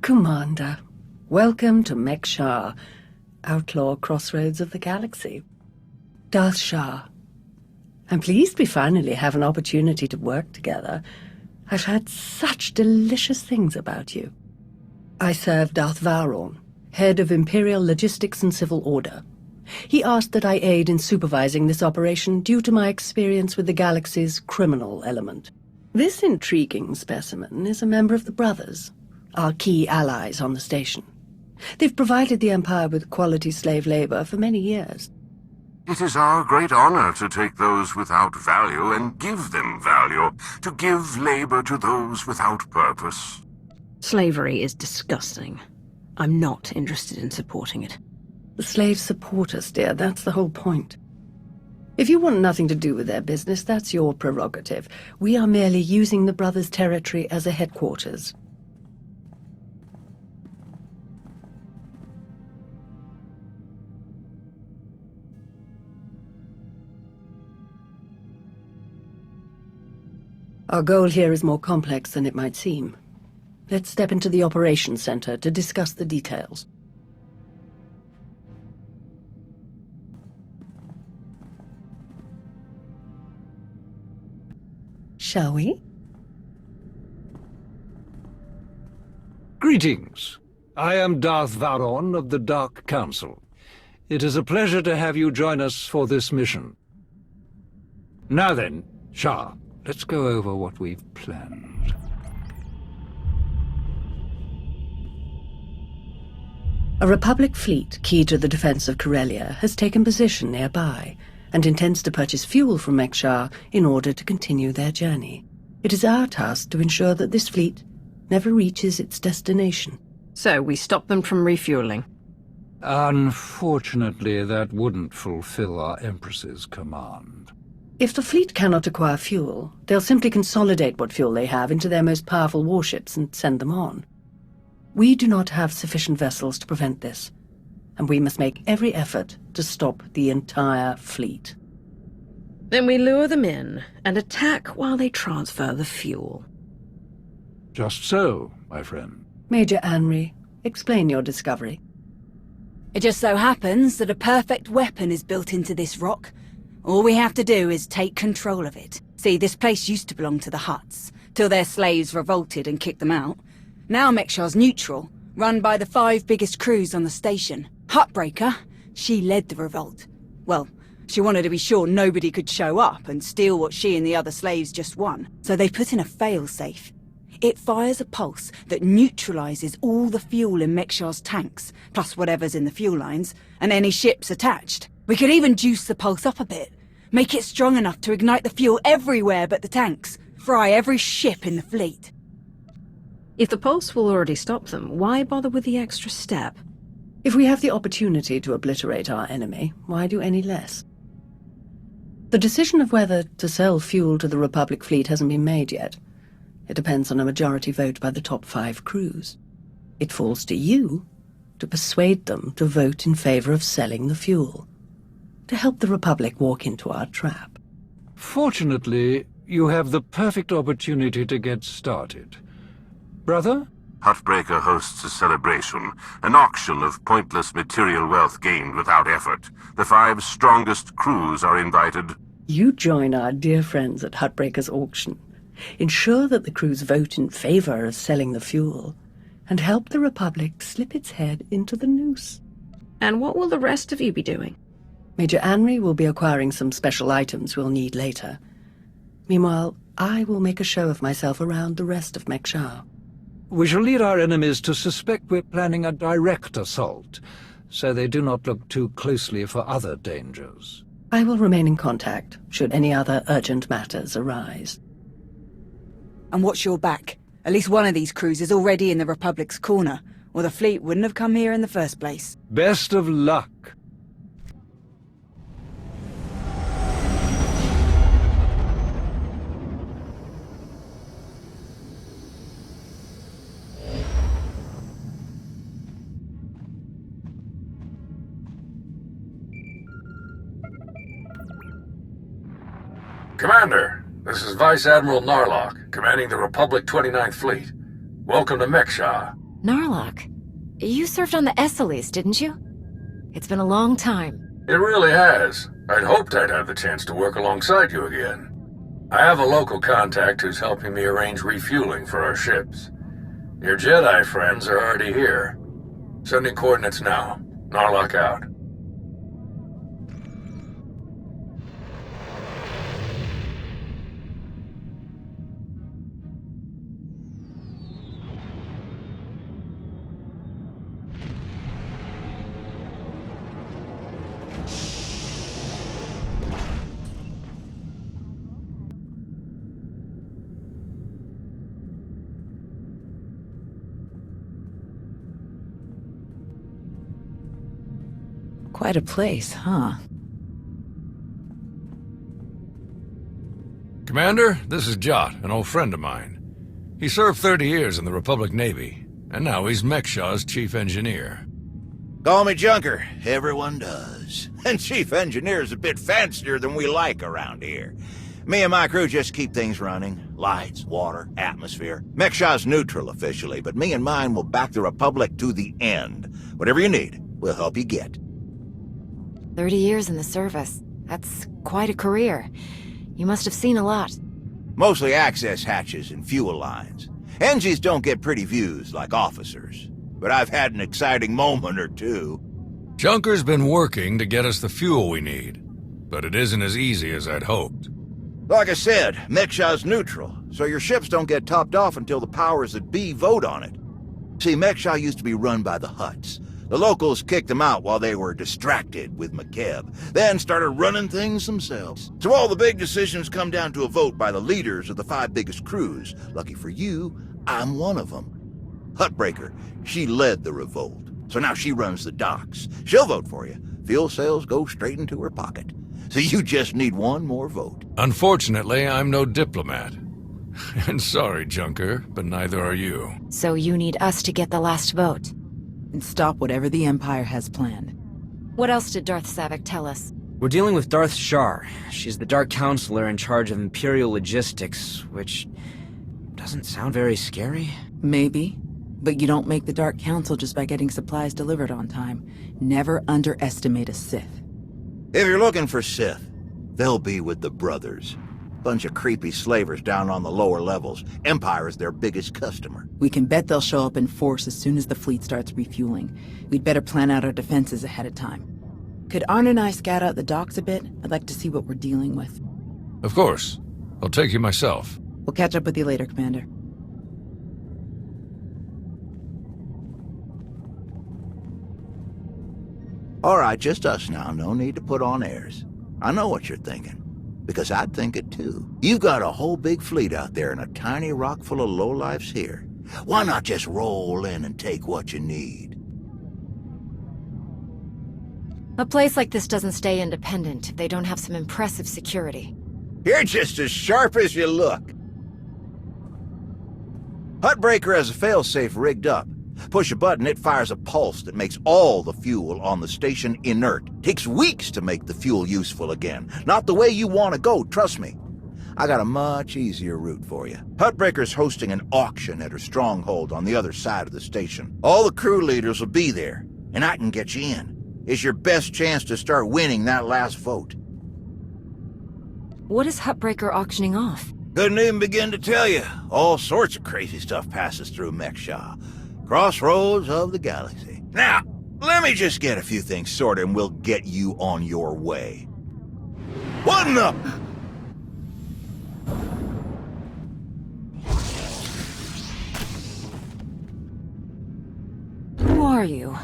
Commander, welcome to Mek Sha, outlaw crossroads of the galaxy. Darth Shah, I'm pleased we finally have an opportunity to work together. I've heard such delicious things about you. I serve Darth Varon, head of Imperial Logistics and Civil Order. He asked that I aid in supervising this operation due to my experience with the galaxy's criminal element. This intriguing specimen is a member of the Brothers, our key allies on the station. They've provided the Empire with quality slave labor for many years. It is our great honor to take those without value and give them value, to give labor to those without purpose. Slavery is disgusting. I'm not interested in supporting it. The slaves support us, dear. That's the whole point. If you want nothing to do with their business, that's your prerogative. We are merely using the Brothers' territory as a headquarters. Our goal here is more complex than it might seem. Let's step into the operations center to discuss the details. Shall we? Greetings. I am Darth Varon of the Dark Council. It is a pleasure to have you join us for this mission. Now then, Shah, let's go over what we've planned. A Republic fleet key to the defense of Corellia has taken position nearby and intends to purchase fuel from Mek Sha in order to continue their journey. It is our task to ensure that this fleet never reaches its destination. So we stop them from refueling. Unfortunately, that wouldn't fulfill our Empress's command. If the fleet cannot acquire fuel, they'll simply consolidate what fuel they have into their most powerful warships and send them on. We do not have sufficient vessels to prevent this, and we must make every effort to stop the entire fleet. Then we lure them in and attack while they transfer the fuel. Just so, my friend. Major Anri, explain your discovery. It just so happens that a perfect weapon is built into this rock. All we have to do is take control of it. See, this place used to belong to the Hutts, till their slaves revolted and kicked them out. Now Mek Sha's neutral, run by the 5 biggest crews on the station. Huttbreaker, she led the revolt. Well, she wanted to be sure nobody could show up and steal what she and the other slaves just won. So they put in a fail-safe. It fires a pulse that neutralizes all the fuel in Mek Sha's tanks, plus whatever's in the fuel lines, and any ships attached. We could even juice the pulse up a bit. Make it strong enough to ignite the fuel everywhere but the tanks. Fry every ship in the fleet. If the pulse will already stop them, why bother with the extra step? If we have the opportunity to obliterate our enemy, why do any less? The decision of whether to sell fuel to the Republic fleet hasn't been made yet. It depends on a majority vote by the top 5 crews. It falls to you to persuade them to vote in favor of selling the fuel, to help the Republic walk into our trap. Fortunately, you have the perfect opportunity to get started. Brother? Huttbreaker hosts a celebration, an auction of pointless material wealth gained without effort. The 5 strongest crews are invited. You join our dear friends at Huttbreaker's auction. Ensure that the crews vote in favor of selling the fuel, and help the Republic slip its head into the noose. And what will the rest of you be doing? Major Anri will be acquiring some special items we'll need later. Meanwhile, I will make a show of myself around the rest of Mek Sha. We shall lead our enemies to suspect we're planning a direct assault, so they do not look too closely for other dangers. I will remain in contact, should any other urgent matters arise. And watch your back. At least one of these crews is already in the Republic's corner, or the fleet wouldn't have come here in the first place. Best of luck. Commander, this is Vice Admiral Narlock, commanding the Republic 29th Fleet. Welcome to Mek Sha. Narlock, you served on the Esseles, didn't you? It's been a long time. It really has. I'd hoped I'd have the chance to work alongside you again. I have a local contact who's helping me arrange refueling for our ships. Your Jedi friends are already here. Sending coordinates now. Narlock out. Quite a place, huh? Commander, this is Jot, an old friend of mine. He served 30 years in the Republic Navy, and now he's Mek Sha's chief engineer. Call me Junker. Everyone does. And chief engineer's a bit fancier than we like around here. Me and my crew just keep things running. Lights, water, atmosphere. Mek Sha's neutral officially, but me and mine will back the Republic to the end. Whatever you need, we'll help you get. 30 years in the service. That's quite a career. You must have seen a lot. Mostly access hatches and fuel lines. Engies don't get pretty views like officers. But I've had an exciting moment or two. Junker's been working to get us the fuel we need, but it isn't as easy as I'd hoped. Like I said, Mek Sha's neutral, so your ships don't get topped off until the powers that be vote on it. See, Mek Sha used to be run by the Hutts. The locals kicked them out while they were distracted with McKeb, then started running things themselves. So all the big decisions come down to a vote by the leaders of the 5 biggest crews. Lucky for you, I'm one of them. Huttbreaker, she led the revolt, so now she runs the docks. She'll vote for you. Fuel sales go straight into her pocket. So you just need one more vote. Unfortunately, I'm no diplomat. And sorry, Junker, but neither are you. So you need us to get the last vote. And stop whatever the Empire has planned. What else did Darth Savik tell us? We're dealing with Darth Shar. She's the Dark Counselor in charge of Imperial logistics, which doesn't sound very scary. Maybe. But you don't make the Dark Council just by getting supplies delivered on time. Never underestimate a Sith. If you're looking for Sith, they'll be with the Brothers. Bunch of creepy slavers down on the lower levels. Empire is their biggest customer. We can bet they'll show up in force as soon as the fleet starts refueling. We'd better plan out our defenses ahead of time. Could Arn and I scout out the docks a bit? I'd like to see what we're dealing with. Of course. I'll take you myself. We'll catch up with you later, Commander. All right, just us now. No need to put on airs. I know what you're thinking. Because I'd think it too. You've got a whole big fleet out there and a tiny rock full of lowlifes here. Why not just roll in and take what you need? A place like this doesn't stay independent if they don't have some impressive security. You're just as sharp as you look. Huttbreaker has a failsafe rigged up. Push a button, it fires a pulse that makes all the fuel on the station inert. Takes weeks to make the fuel useful again. Not the way you want to go, trust me. I got a much easier route for you. Huttbreaker's hosting an auction at her stronghold on the other side of the station. All the crew leaders will be there, and I can get you in. It's your best chance to start winning that last vote. What is Huttbreaker auctioning off? Couldn't even begin to tell you. All sorts of crazy stuff passes through Mek Sha. Crossroads of the galaxy. Now, let me just get a few things sorted and we'll get you on your way. What in the... Who are you?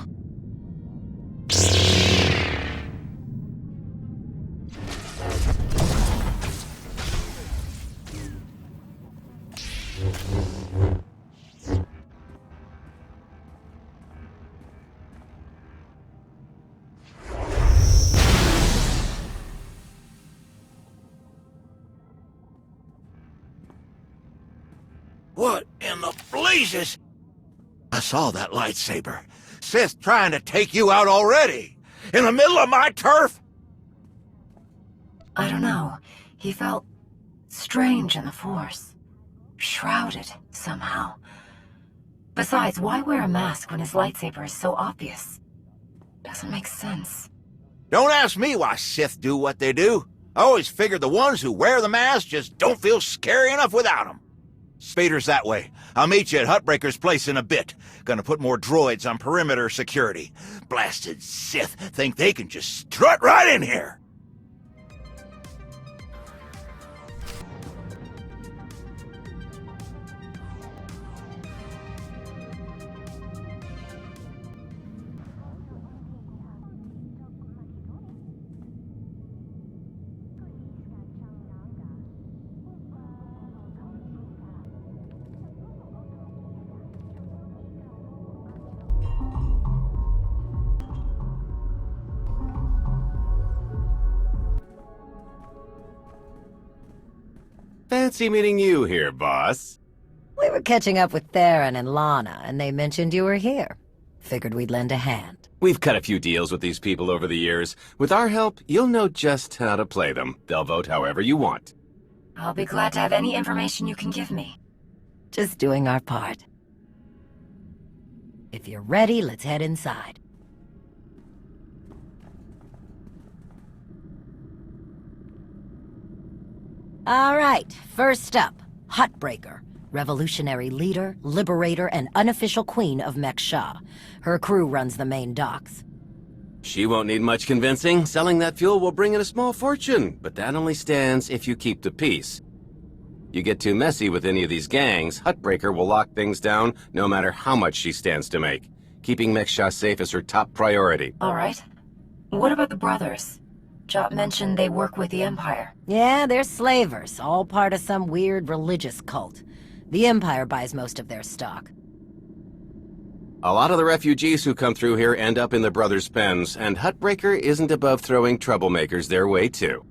What in the blazes? I saw that lightsaber. Sith trying to take you out already. In the middle of my turf? I don't know. He felt strange in the Force. Shrouded, somehow. Besides, why wear a mask when his lightsaber is so obvious? Doesn't make sense. Don't ask me why Sith do what they do. I always figured the ones who wear the mask just don't feel scary enough without them. Spader's that way. I'll meet you at Hutbreaker's place in a bit. Gonna put more droids on perimeter security. Blasted Sith think they can just strut right in here. Fancy meeting you here, boss. We were catching up with Theron and Lana, and they mentioned you were here. Figured we'd lend a hand. We've cut a few deals with these people over the years. With our help, you'll know just how to play them. They'll vote however you want. I'll be glad to have any information you can give me. Just doing our part. If you're ready, let's head inside. All right, first up, Hutbreaker. Revolutionary leader, liberator, and unofficial queen of Mek Sha. Her crew runs the main docks. She won't need much convincing. Selling that fuel will bring in a small fortune, but that only stands if you keep the peace. You get too messy with any of these gangs, Hutbreaker will lock things down no matter how much she stands to make. Keeping Mek Sha safe is her top priority. All right. What about the brothers? Jop mentioned they work with the Empire. Yeah, they're slavers, all part of some weird religious cult. The Empire buys most of their stock. A lot of the refugees who come through here end up in the brothers' pens, and Hutbreaker isn't above throwing troublemakers their way too.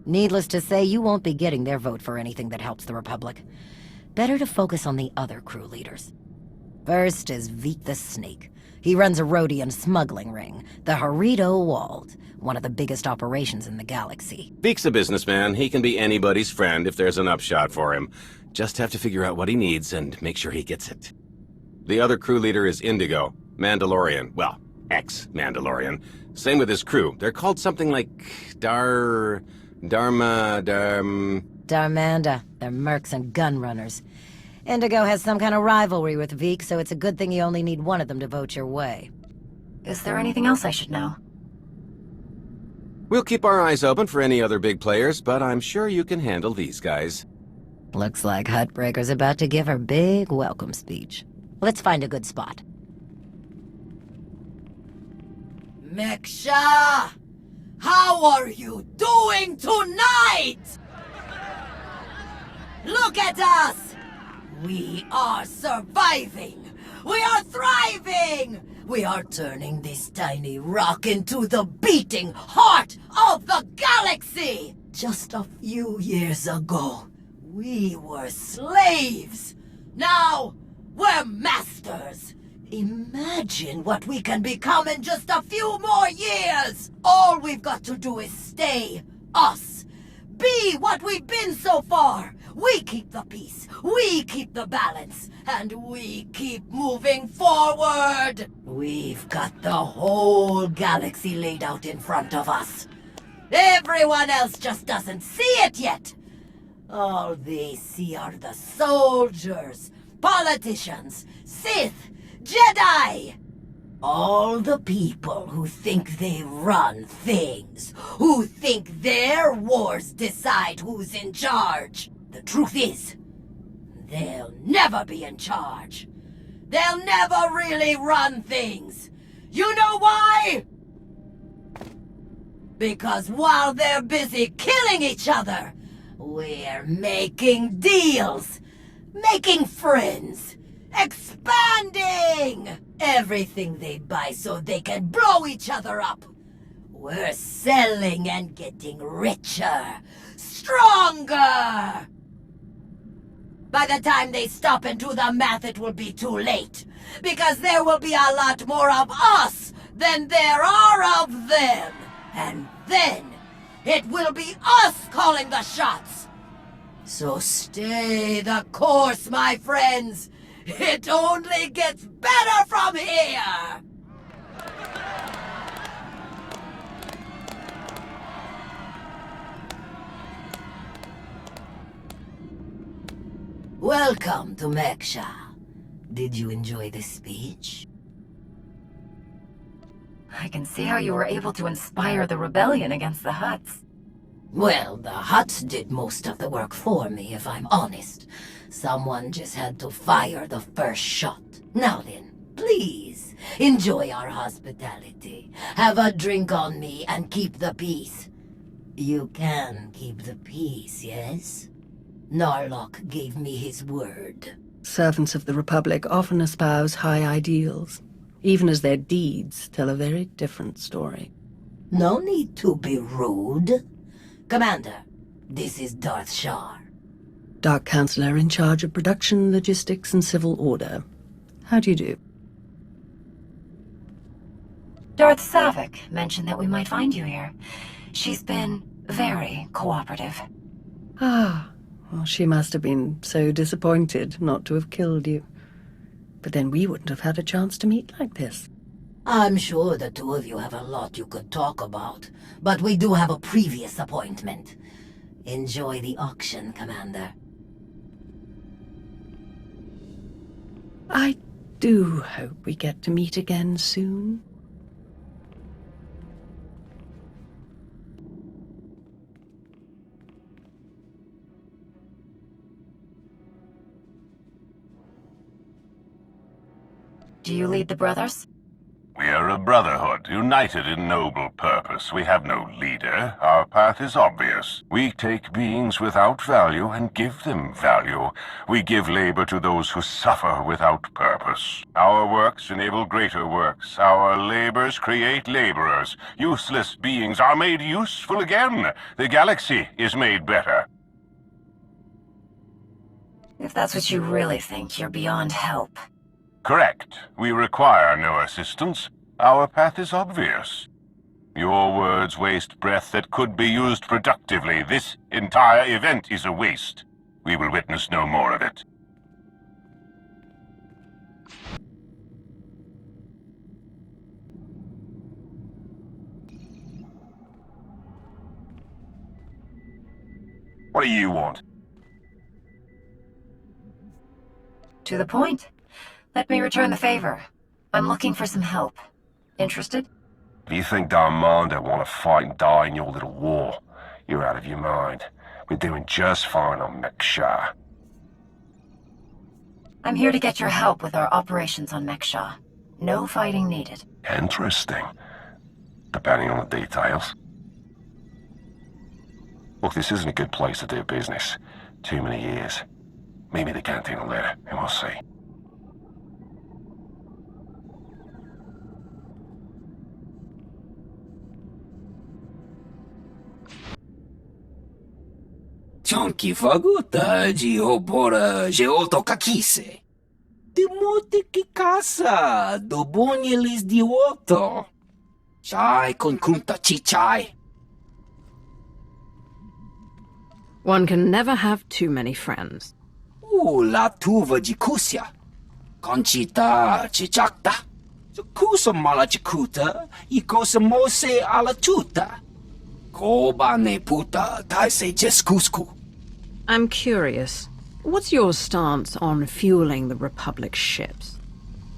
Needless to say, you won't be getting their vote for anything that helps the Republic. Better to focus on the other crew leaders. First is Veek the Snake. He runs a Rhodian smuggling ring, the Harrido Wald, one of the biggest operations in the galaxy. Veek's a businessman. He can be anybody's friend if there's an upshot for him. Just have to figure out what he needs and make sure he gets it. The other crew leader is Indigo, Mandalorian. Well, ex-Mandalorian. Same with his crew. They're called something like Darmanda. They're mercs and gun runners. Indigo has some kind of rivalry with Veek, so it's a good thing you only need one of them to vote your way. Is there anything else I should know? We'll keep our eyes open for any other big players, but I'm sure you can handle these guys. Looks like Hutbreaker's about to give her big welcome speech. Let's find a good spot. Mek Sha! How are you doing tonight? Look at us! We are surviving! We are thriving! We are turning this tiny rock into the beating heart of the galaxy! Just a few years ago, we were slaves. Now, we're masters. Imagine what we can become in just a few more years. All we've got to do is stay us. Be what we've been so far. We keep the peace, we keep the balance, and we keep moving forward. We've got the whole galaxy laid out in front of us. Everyone else just doesn't see it yet. All they see are the soldiers, politicians, Sith, Jedi. All the people who think they run things, who think their wars decide who's in charge. The truth is, they'll never be in charge. They'll never really run things. You know why? Because while they're busy killing each other, we're making deals, making friends, expanding everything they buy so they can blow each other up. We're selling and getting richer, stronger. By the time they stop and do the math, it will be too late, because there will be a lot more of us than there are of them. And then, it will be us calling the shots. So stay the course, my friends. It only gets better from here! Welcome to Mek Sha. Did you enjoy this speech? I can see how you were able to inspire the rebellion against the Hutts. Well, the Hutts did most of the work for me, if I'm honest. Someone just had to fire the first shot. Now then, please, enjoy our hospitality. Have a drink on me and keep the peace. You can keep the peace, yes? Narlock gave me his word. Servants of the Republic often espouse high ideals, even as their deeds tell a very different story. No need to be rude. Commander, this is Darth Shar. Dark Counselor in charge of production, logistics, and civil order. How do you do? Darth Savik mentioned that we might find you here. She's been very cooperative. Ah, well, she must have been so disappointed not to have killed you. But then we wouldn't have had a chance to meet like this. I'm sure the two of you have a lot you could talk about, but we do have a previous appointment. Enjoy the auction, Commander. I do hope we get to meet again soon. Do you lead the brothers? We are a brotherhood, united in noble purpose. We have no leader. Our path is obvious. We take beings without value and give them value. We give labor to those who suffer without purpose. Our works enable greater works. Our labors create laborers. Useless beings are made useful again. The galaxy is made better. If that's what you really think, you're beyond help. Correct. We require no assistance. Our path is obvious. Your words waste breath that could be used productively. This entire event is a waste. We will witness no more of it. What do you want? To the point. Let me return the favor. I'm looking for some help. Interested? If you think Darmanda want to fight and die in your little war, you're out of your mind. We're doing just fine on Mek Sha. I'm here to get your help with our operations on Mek Sha. No fighting needed. Interesting. Depending on the details. Look, this isn't a good place to do business. Too many years. Meet me at the canteen later, and we'll see. Chonky faguta giobora geoto kakise. De mote que casa, do bonyelis di otto. Chai con kunta chichai. One can never have too many friends. La tuva di kusia. Conchita chichakta. Kusa mala chikuta, y cosa mose alla tuta. Koba ne puta, taise jeskusku. I'm curious. What's your stance on fueling the Republic's ships?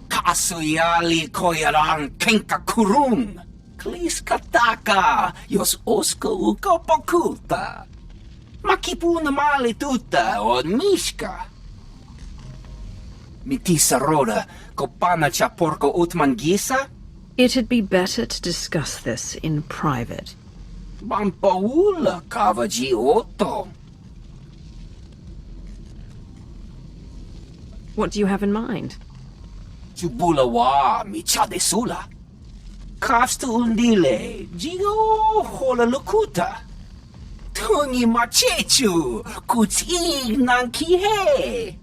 Kasuyali koyaran kenka kurun. Klis kataka, yos oska ukopakuta. Makipuna mali tuta od mishka. Mitisa roda, kopana cha porco utmangisa? It'd be better to discuss this in private. Bampaula kavaji otto. What do you have in mind? Chubulawa michadesula. Kafsta undile, Gio hola lukuta. Tungi machechu, kuting nankihe.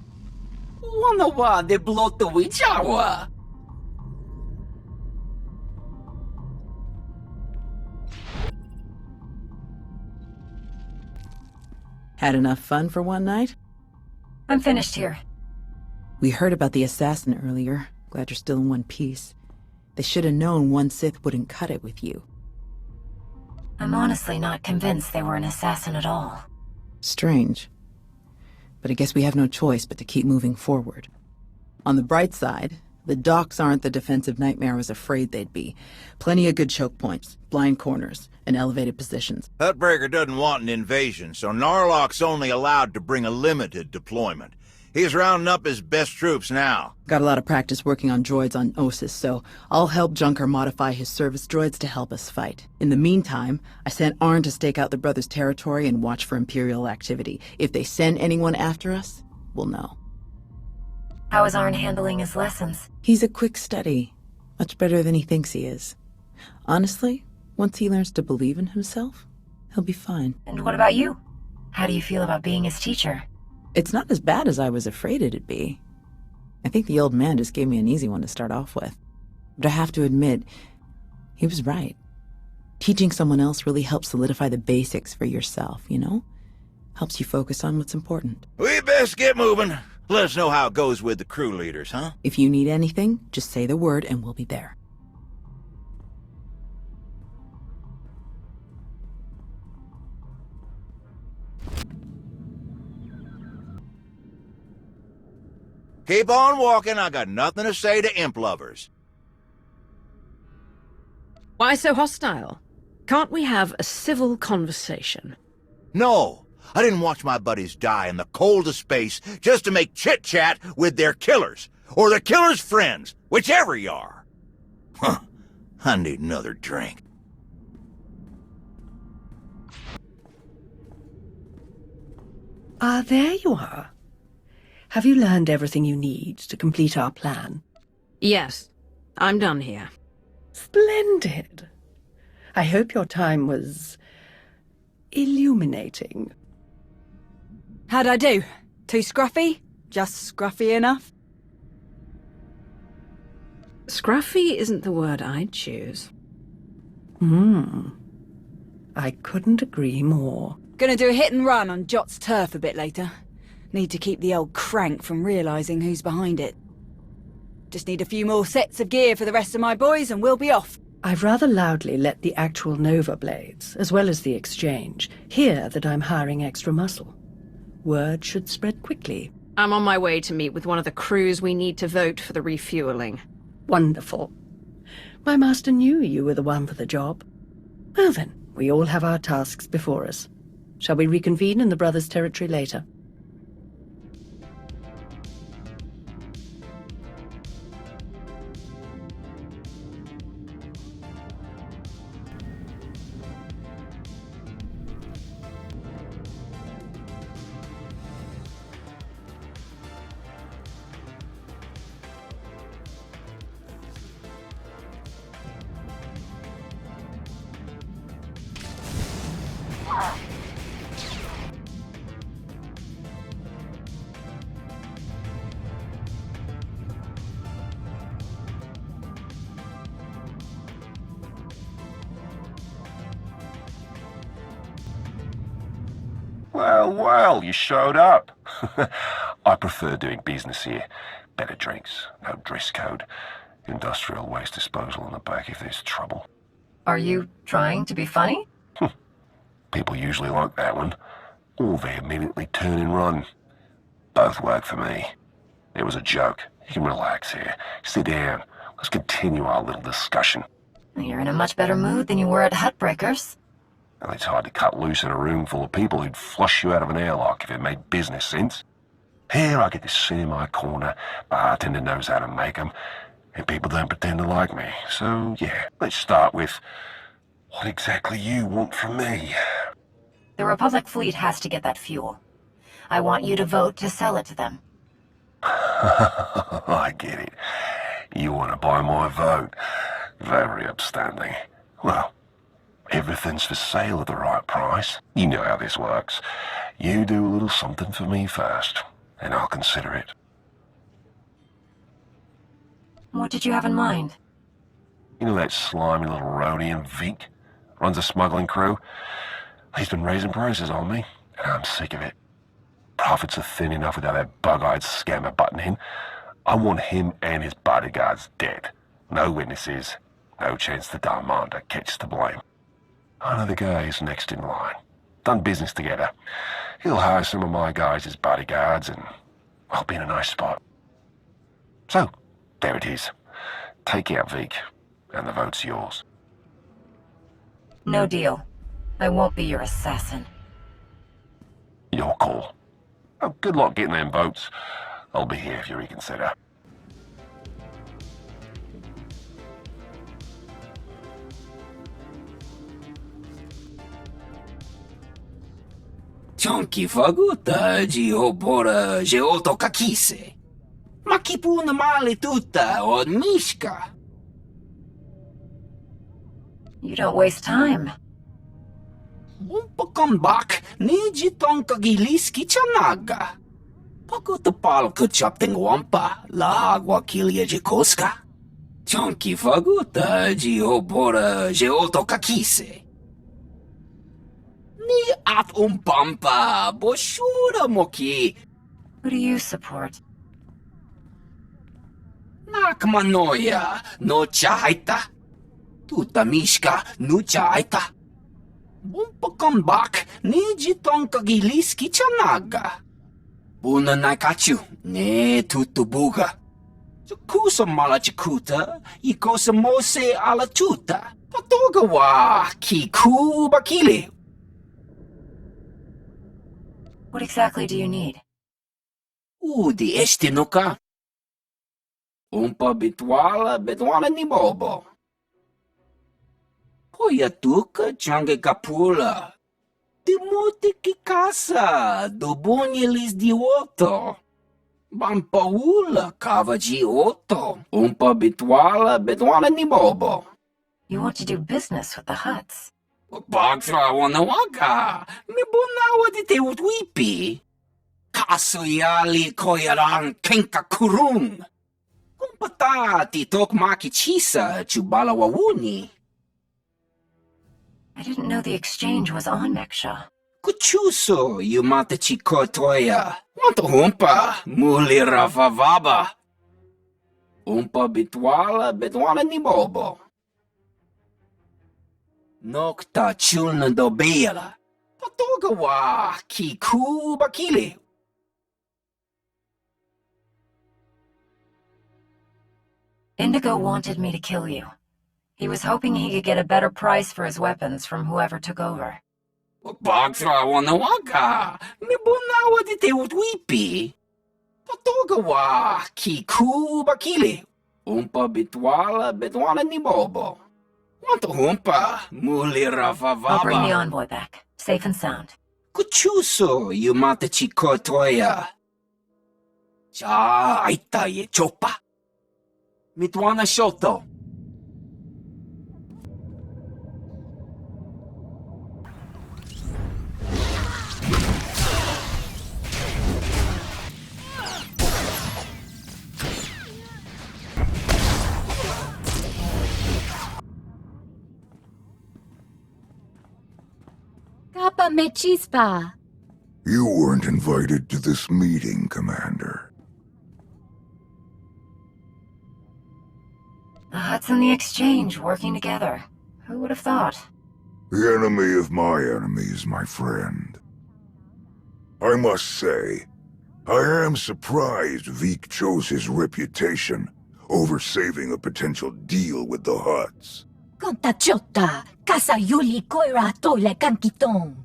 Wanawa de bloto wijawa. Had enough fun for one night? I'm finished here. We heard about the assassin earlier. Glad you're still in one piece. They should have known one Sith wouldn't cut it with you. I'm honestly not convinced they were an assassin at all. Strange. But I guess we have no choice but to keep moving forward. On the bright side, the docks aren't the defensive nightmare I was afraid they'd be. Plenty of good choke points, blind corners, and elevated positions. Hutbreaker doesn't want an invasion, so Narlock's only allowed to bring a limited deployment. He's rounding up his best troops now. Got a lot of practice working on droids on Ossus, so I'll help Junker modify his service droids to help us fight. In the meantime, I sent Arn to stake out the Brothers' territory and watch for Imperial activity. If they send anyone after us, we'll know. How is Arn handling his lessons? He's a quick study. Much better than he thinks he is. Honestly, once he learns to believe in himself, he'll be fine. And what about you? How do you feel about being his teacher? It's not as bad as I was afraid it'd be. I think the old man just gave me an easy one to start off with. But I have to admit, he was right. Teaching someone else really helps solidify the basics for yourself, you know? Helps you focus on what's important. We best get moving. Let us know how it goes with the crew leaders, huh? If you need anything, just say the word and we'll be there. Keep on walking. I got nothing to say to imp lovers. Why so hostile? Can't we have a civil conversation? No. I didn't watch my buddies die in the cold of space just to make chit-chat with their killers. Or their killers' friends. Whichever you are. Huh. I need another drink. Ah, there you are. Have you learned everything you need to complete our plan? Yes, I'm done here. Splendid. I hope your time was illuminating. How'd I do? Too scruffy? Just scruffy enough? Scruffy isn't the word I'd choose. I couldn't agree more. Gonna do a hit and run on Jot's turf a bit later. Need to keep the old crank from realising who's behind it. Just need a few more sets of gear for the rest of my boys and we'll be off. I've rather loudly let the actual Nova Blades, as well as the Exchange, hear that I'm hiring extra muscle. Word should spread quickly. I'm on my way to meet with one of the crews we need to vote for the refueling. Wonderful. My master knew you were the one for the job. Well then, we all have our tasks before us. Shall we reconvene in the Brothers' territory later? Well, you showed up. I prefer doing business here. Better drinks, no dress code, industrial waste disposal in the back if there's trouble. Are you trying to be funny? People usually like that one, or they immediately turn and run. Both work for me. It was a joke. You can relax here. Sit down. Let's continue our little discussion. You're in a much better mood than you were at Hutbreaker's. Well, it's hard to cut loose in a room full of people who'd flush you out of an airlock if it made business sense. Here I get to sit in my corner, bartender knows how to make 'em, and people don't pretend to like me. So, yeah, let's start with what exactly you want from me. The Republic fleet has to get that fuel. I want you to vote to sell it to them. I get it. You want to buy my vote. Very upstanding. Well, everything's for sale at the right price. You know how this works. You do a little something for me first, and I'll consider it. What did you have in mind? You know that slimy little Rhodian Veek? Runs a smuggling crew? He's been raising prices on me, and I'm sick of it. profits are thin enough without that bug-eyed scammer butting in. I want him and his bodyguards dead. No witnesses, no chance the Darmander catches the blame. I know the guy who's next in line. Done business together. He'll hire some of my guys as bodyguards and I'll be in a nice spot. So, there it is. Take out Vik, and the vote's yours. No deal. I won't be your assassin. Your call. Oh, good luck getting them votes. I'll be here if you reconsider. Chonki faguta giobora geoto kakise. Makipuna male tutta od mishka. You don't waste time. Umpakambak niji tonka giliski chanaga. Pakuta pal kuchapting wampa la agua kilia jikoska. Chonki faguta giobora geoto kakise. Ni at umpampa boshura moki. Who do you support? Nakmanoya no chaita. Tuta mishka no chaita. Bumpakambak niji tonka giliski chanaga. Buna naikachu ne tutubuga. Jakusa mala jakuta, ikosa mose ala tuta. Patoga wa kiku bakili. What exactly do you need? Udi estinuka. Umpa bitwala ni bobo. Poya tuka change kapula. Dimuti ki casa, dobunyelis di oto. Bampaula kavaji oto. Umpa bitwala ni bobo. You want to do business with the Huts? Bagtra wanawaga. Mibunawa di te utwipi. Kaso yali koyaran kenka kurung. Kumpatati tok maki chisa chubala wawuni. I didn't know the exchange was on Mek Sha. Kuchuso yumata chikotoya. Wanto humpa muli ravavaba. Umpa bitwala ni bobo. Nokta chulna dobela. Patoga wa kiku bakili. Indigo wanted me to kill you. He was hoping he could get a better price for his weapons from whoever took over. Bagtra wanawaga. Mibunawa di te utwipi. Patoga wa kiku bakili. Umpa bitwala ni bobo. Wanto humpa muli ravavaba. I'll bring the envoy back, safe and sound. Kuchuso yumata chikotoya. Cha aita ye chopa. Mitwana shoto. Kappa me chispa. You weren't invited to this meeting, Commander. The Huts and the exchange working together. Who would have thought? The enemy of my enemy is my friend. I must say, I am surprised Vik chose his reputation over saving a potential deal with the Huts. Contachota, casa yuli koira tole kankitong.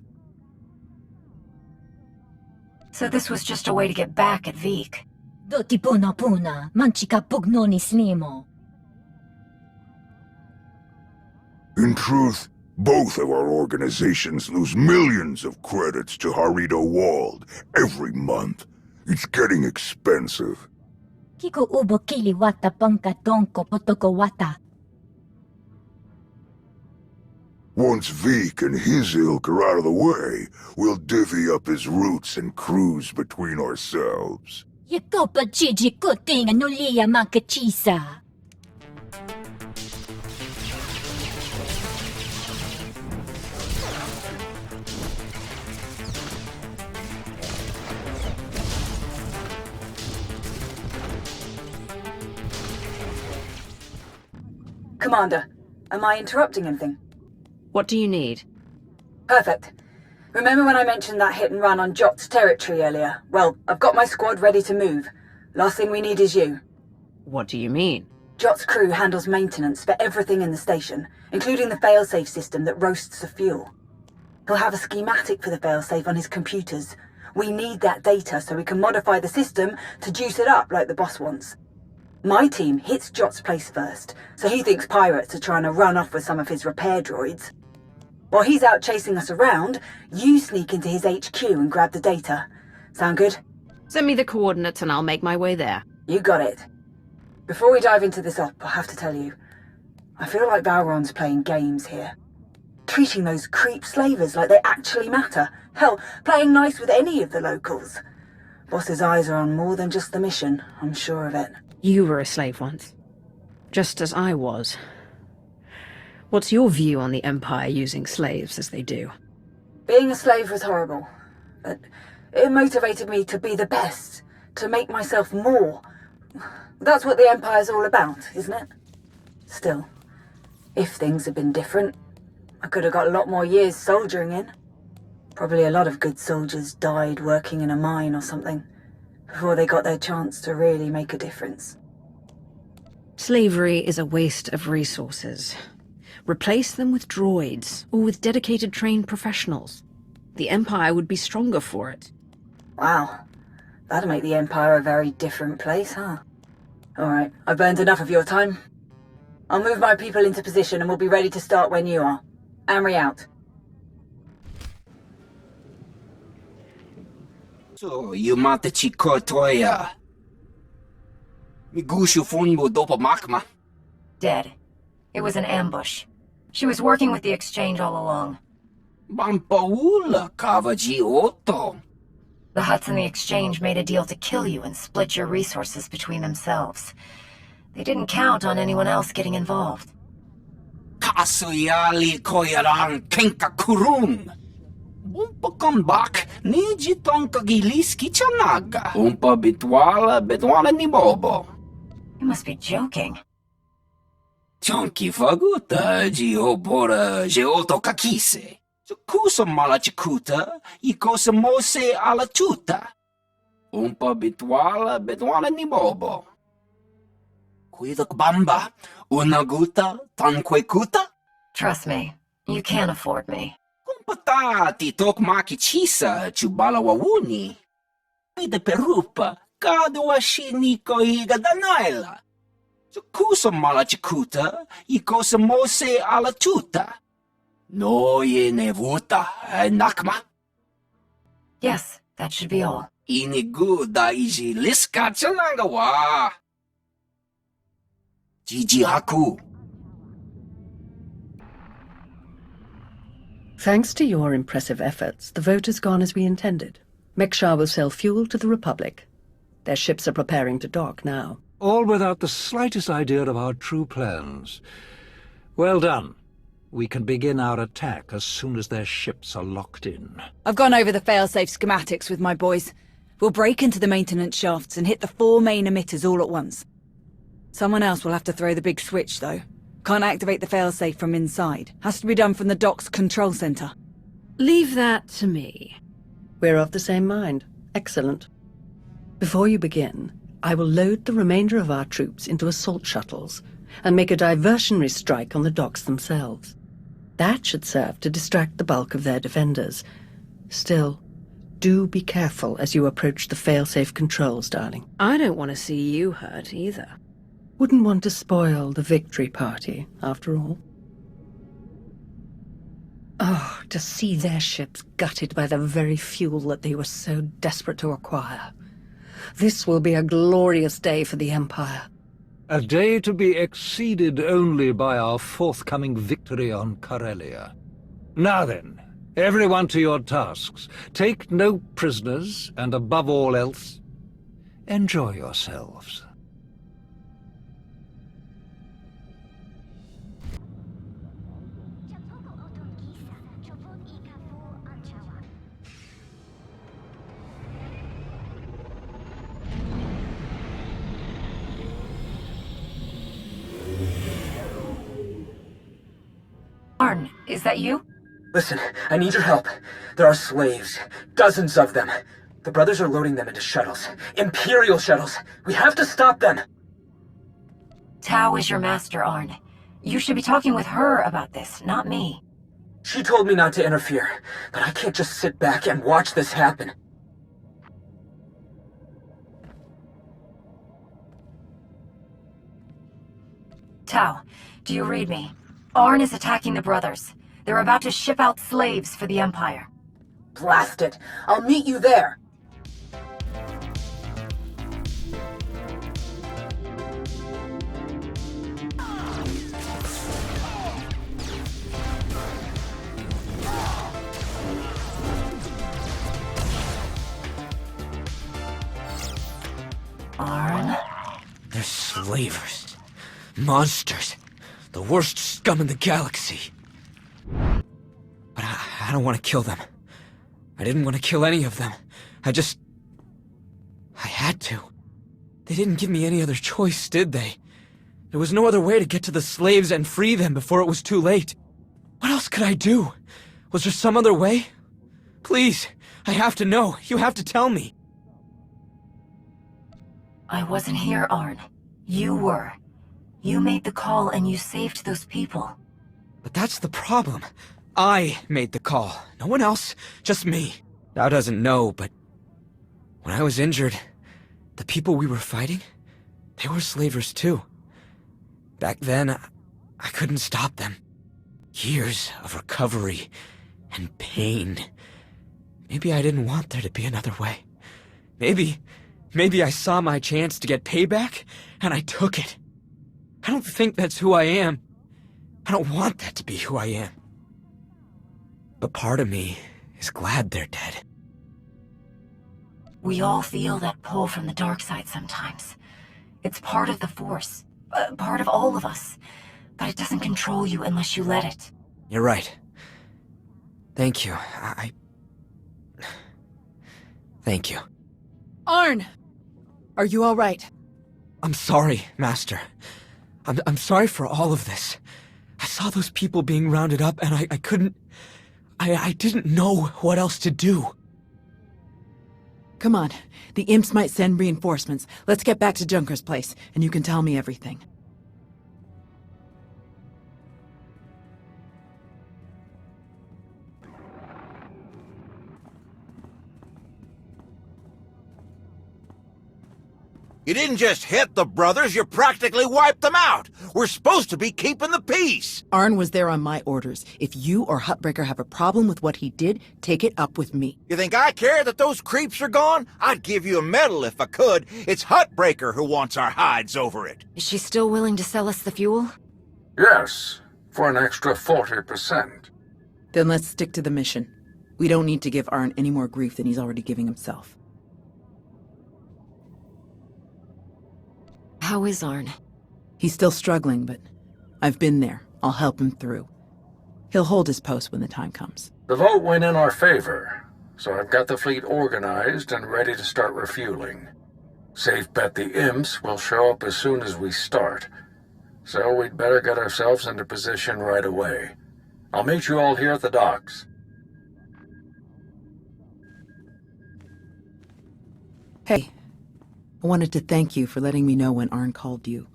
So this was just a way to get back at Vik. Doti puna, manchika pugnoni snimo. In truth, both of our organizations lose millions of credits to Harito Wald every month. It's getting expensive. Kiko ubo kili wata panka tonko potoko wata. Once Vik and his ilk are out of the way, we'll divvy up his roots and cruise between ourselves. Yakopa Gigi kuting anulia makachisa. Commander, am I interrupting anything? What do you need? Perfect. Remember when I mentioned that hit and run on Jot's territory earlier? Well, I've got my squad ready to move. Last thing we need is you. What do you mean? Jot's crew handles maintenance for everything in the station, including the failsafe system that roasts the fuel. He'll have a schematic for the failsafe on his computers. We need that data so we can modify the system to juice it up like the boss wants. My team hits Jot's place first, so he thinks pirates are trying to run off with some of his repair droids. While he's out chasing us around, you sneak into his HQ and grab the data. Sound good? Send me the coordinates and I'll make my way there. You got it. Before we dive into this op, I have to tell you, I feel like Valron's playing games here. Treating those creep slavers like they actually matter. Hell, playing nice with any of the locals. Boss's eyes are on more than just the mission, I'm sure of it. You were a slave once. Just as I was. What's your view on the Empire using slaves as they do? Being a slave was horrible, but it motivated me to be the best, to make myself more. That's what the Empire's all about, isn't it? Still, if things had been different, I could have got a lot more years soldiering in. Probably a lot of good soldiers died working in a mine or something, before they got their chance to really make a difference. Slavery is a waste of resources. Replace them with droids, or with dedicated trained professionals. The Empire would be stronger for it. Wow. That'd make the Empire a very different place, huh? Alright, I've burned enough of your time. I'll move my people into position and we'll be ready to start when you are. Amri out. So, you mate chiko toya. Migushu funbo dopo makma. Dead. It was an ambush. She was working with the Exchange all along. Bampaula kavaji otto. The Hutts and the Exchange made a deal to kill you and split your resources between themselves. They didn't count on anyone else getting involved. Kasuyali koyaran kenka kurum. Umpa kambak niji tonka giliski chanaga. Umpa bitwala ni bobo. You must be joking. Chonki faguta geopora geoto kakise. Kusa malachikuta, ikosa mose ala chuta. Umpa bitwala ni bobo. Kuidak bamba, unaguta, tanquekuta? Trust me, you can't afford me. Kumpatati tok maki chisa chubala wawuni. Ide perupa, kadwa shiniko iga danaila. Kusa malachikuta, ikosa mose ala chuta. No ye nevuta, nakma. Yes, that should be all. Inigu da iji liska chananga wa. Jiji haku. Thanks to your impressive efforts, the vote has gone as we intended. Mek Sha will sell fuel to the Republic. Their ships are preparing to dock now. All without the slightest idea of our true plans. Well done. We can begin our attack as soon as their ships are locked in. I've gone over the failsafe schematics with my boys. We'll break into the maintenance shafts and hit the 4 main emitters all at once. Someone else will have to throw the big switch, though. Can't activate the failsafe from inside. Has to be done from the dock's control center. Leave that to me. We're of the same mind. Excellent. Before you begin, I will load the remainder of our troops into assault shuttles and make a diversionary strike on the docks themselves. That should serve to distract the bulk of their defenders. Still, do be careful as you approach the failsafe controls, darling. I don't want to see you hurt either. Wouldn't want to spoil the victory party, after all. Oh, to see their ships gutted by the very fuel that they were so desperate to acquire. This will be a glorious day for the Empire. A day to be exceeded only by our forthcoming victory on Corellia. Now then, everyone to your tasks. Take no prisoners, and above all else, enjoy yourselves. Arn, is that you? Listen, I need your help. There are slaves. Dozens of them. The brothers are loading them into shuttles. Imperial shuttles. We have to stop them. Tao is your master, Arn. You should be talking with her about this, not me. She told me not to interfere, but I can't just sit back and watch this happen. Tao, do you read me? Arn is attacking the brothers. They're about to ship out slaves for the Empire. Blast it! I'll meet you there! Arn? They're slavers. Monsters. The worst scum in the galaxy. But I don't want to kill them. I didn't want to kill any of them. I had to. They didn't give me any other choice, did they? There was no other way to get to the slaves and free them before it was too late. What else could I do? Was there some other way? Please, I have to know. You have to tell me. I wasn't here, Arn. You were. You made the call and you saved those people. But that's the problem. I made the call. No one else, just me. Thou doesn't know, but when I was injured, the people we were fighting, they were slavers too. Back then, I couldn't stop them. Years of recovery and pain. Maybe I didn't want there to be another way. Maybe I saw my chance to get payback, and I took it. I don't think that's who I am. I don't want that to be who I am. But part of me is glad they're dead. We all feel that pull from the dark side sometimes. It's part of the Force, part of all of us. But it doesn't control you unless you let it. You're right. Thank you. Thank you. Arn! Are you all right? I'm sorry, Master. I'm sorry for all of this. I saw those people being rounded up and I couldn't... I didn't know what else to do. Come on. The imps might send reinforcements. Let's get back to Junker's place, and you can tell me everything. You didn't just hit the brothers, you practically wiped them out. We're supposed to be keeping the peace. Arn was there on my orders. If you or Hutbreaker have a problem with what he did, take it up with me. You think I care that those creeps are gone? I'd give you a medal if I could. It's Hutbreaker who wants our hides over it. Is she still willing to sell us the fuel? Yes, for an extra 40%. Then let's stick to the mission. We don't need to give Arn any more grief than he's already giving himself. How is Arn? He's still struggling, but I've been there. I'll help him through. He'll hold his post when the time comes. The vote went in our favor, so I've got the fleet organized and ready to start refueling. Safe bet the imps will show up as soon as we start, so we'd better get ourselves into position right away. I'll meet you all here at the docks. Hey. I wanted to thank you for letting me know when Arn called you.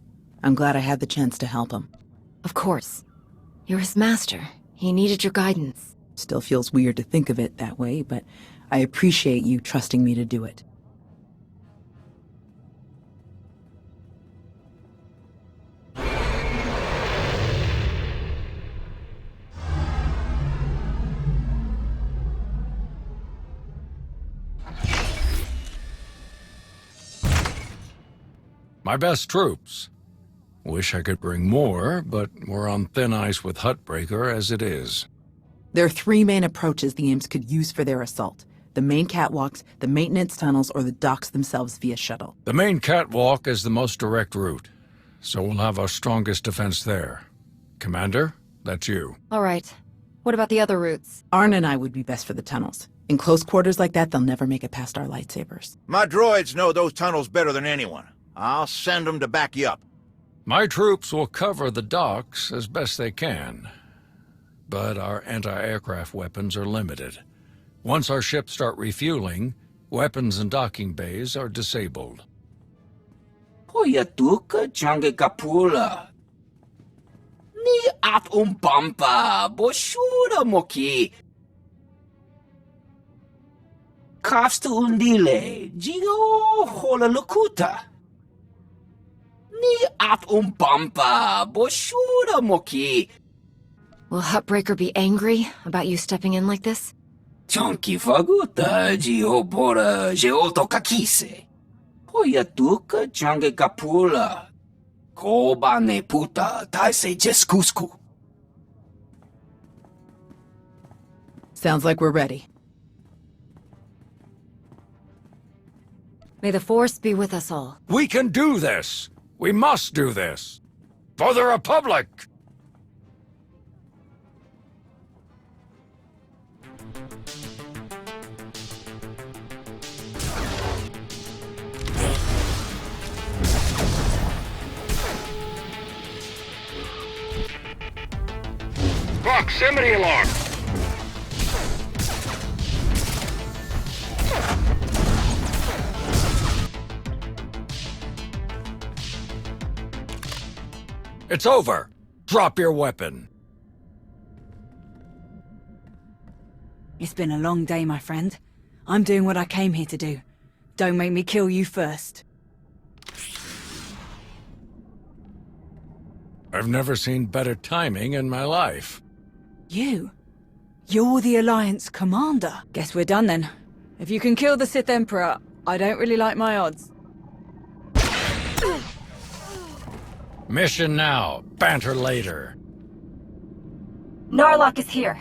I'm glad I had the chance to help him. Of course. You're his master. He needed your guidance. Still feels weird to think of it that way, but I appreciate you trusting me to do it. My best troops. Wish I could bring more, but we're on thin ice with Hutbreaker as it is. There are three main approaches the imps could use for their assault. The main catwalks, the maintenance tunnels, or the docks themselves via shuttle. The main catwalk is the most direct route, so we'll have our strongest defense there. Commander, that's you. All right. What about the other routes? Arn and I would be best for the tunnels. In close quarters like that, they'll never make it past our lightsabers. My droids know those tunnels better than anyone. I'll send them to back you up. My troops will cover the docks as best they can. but our anti-aircraft weapons are limited. Once our ships start refueling, weapons and docking bays are disabled. Poyatuka jange kapula. Ni at umpampa boshura moki. Kafsta undile, jigo hola lukuta. Ni at umpampa boshura moki. Will Hutbreaker be angry about you stepping in like this? Chonki faguta jiobora jeoto kakise. Poyatuka jange kapula. Kobane puta taise jeskusku. Sounds like we're ready. May the Force be with us all. We can do this! We must do this! For the Republic! Proximity alarm! It's over! Drop your weapon! It's been a long day, my friend. I'm doing what I came here to do. Don't make me kill you first. I've never seen better timing in my life. You? You're the Alliance commander. Guess we're done then. If you can kill the Sith Emperor, I don't really like my odds. Mission now, banter later. Narlock is here.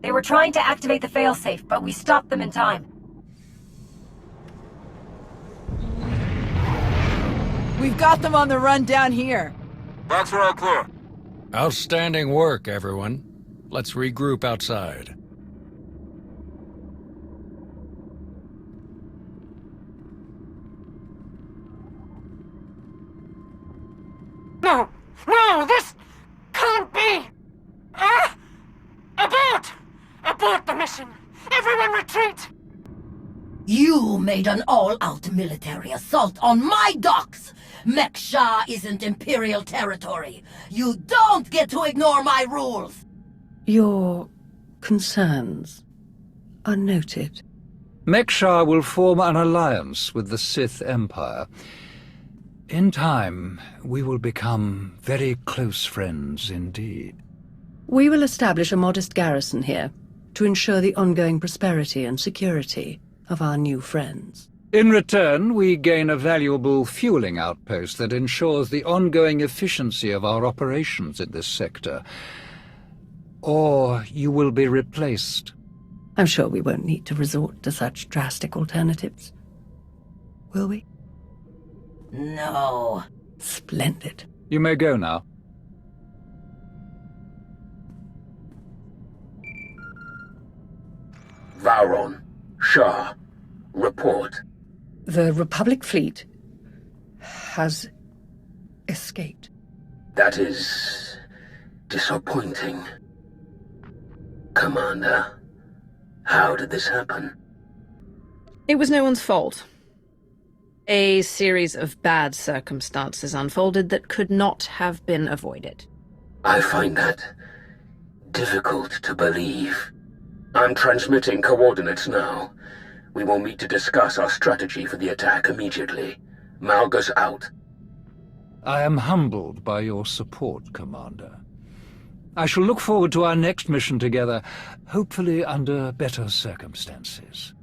They were trying to activate the failsafe, but we stopped them in time. We've got them on the run down here. That's all clear. Outstanding work, everyone. Let's regroup outside. No! No! This can't be! Abort! Abort the mission! Everyone retreat! You made an all-out military assault on my docks! Mek Sha isn't Imperial territory. You don't get to ignore my rules! Your concerns are noted. Mek Sha will form an alliance with the Sith Empire. In time, we will become very close friends indeed. We will establish a modest garrison here to ensure the ongoing prosperity and security of our new friends. In return, we gain a valuable fueling outpost that ensures the ongoing efficiency of our operations in this sector. Or you will be replaced. I'm sure we won't need to resort to such drastic alternatives. Will we? No. Splendid. You may go now. Vowron, Shah, report. The Republic fleet has escaped. That is disappointing. Commander, how did this happen? It was no one's fault. A series of bad circumstances unfolded that could not have been avoided. I find that difficult to believe. I'm transmitting coordinates now. We will meet to discuss our strategy for the attack immediately. Malgus out. I am humbled by your support, Commander. I shall look forward to our next mission together, hopefully under better circumstances.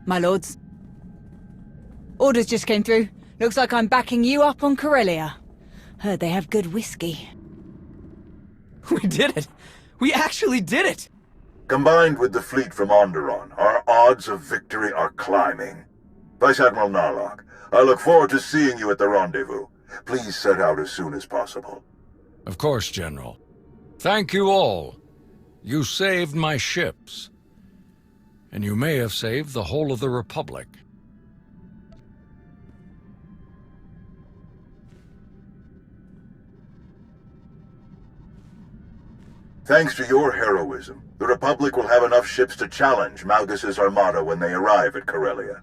My lords. Orders just came through. Looks like I'm backing you up on Corellia. Heard they have good whiskey. We did it! We actually did it! Combined with the fleet from Onderon, our odds of victory are climbing. Vice Admiral Narlock, I look forward to seeing you at the rendezvous. Please set out as soon as possible. Of course, General. Thank you all. You saved my ships. And you may have saved the whole of the Republic. Thanks to your heroism, the Republic will have enough ships to challenge Malgus's armada when they arrive at Corellia.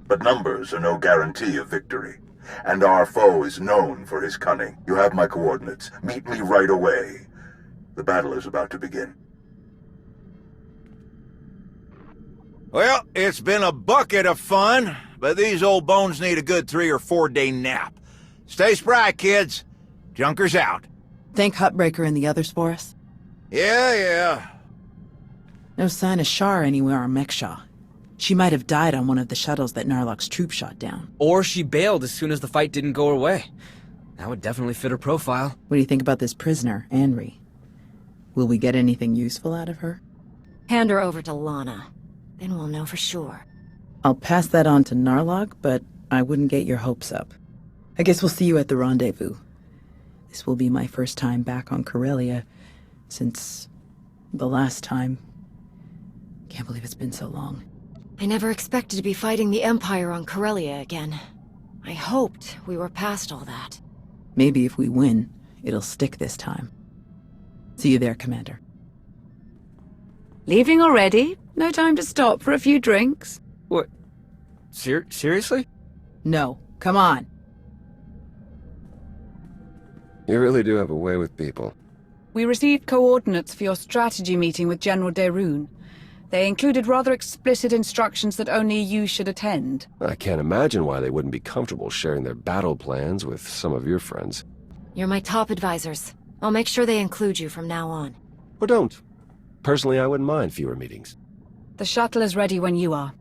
But numbers are no guarantee of victory, and our foe is known for his cunning. You have my coordinates. Meet me right away. The battle is about to begin. Well, it's been a bucket of fun, but these old bones need a good 3 or 4 day nap. Stay spry, kids. Junker's out. Think Hutbreaker and the others for us? Yeah. No sign of Shar anywhere on Mek Sha. She might have died on one of the shuttles that Narlock's troops shot down. Or she bailed as soon as the fight didn't go her way. That would definitely fit her profile. What do you think about this prisoner, Anri? Will we get anything useful out of her? Hand her over to Lana. Then we'll know for sure. I'll pass that on to Narlock, but I wouldn't get your hopes up. I guess we'll see you at the rendezvous. This will be my first time back on Corellia since the last time. Can't believe it's been so long. I never expected to be fighting the Empire on Corellia again. I hoped we were past all that. Maybe if we win, it'll stick this time. See you there, Commander. Leaving already? No time to stop for a few drinks? What? Seriously? No. Come on. You really do have a way with people. We received coordinates for your strategy meeting with General Derun. They included rather explicit instructions that only you should attend. I can't imagine why they wouldn't be comfortable sharing their battle plans with some of your friends. You're my top advisors. I'll make sure they include you from now on. Or don't. Personally, I wouldn't mind fewer meetings. The shuttle is ready when you are.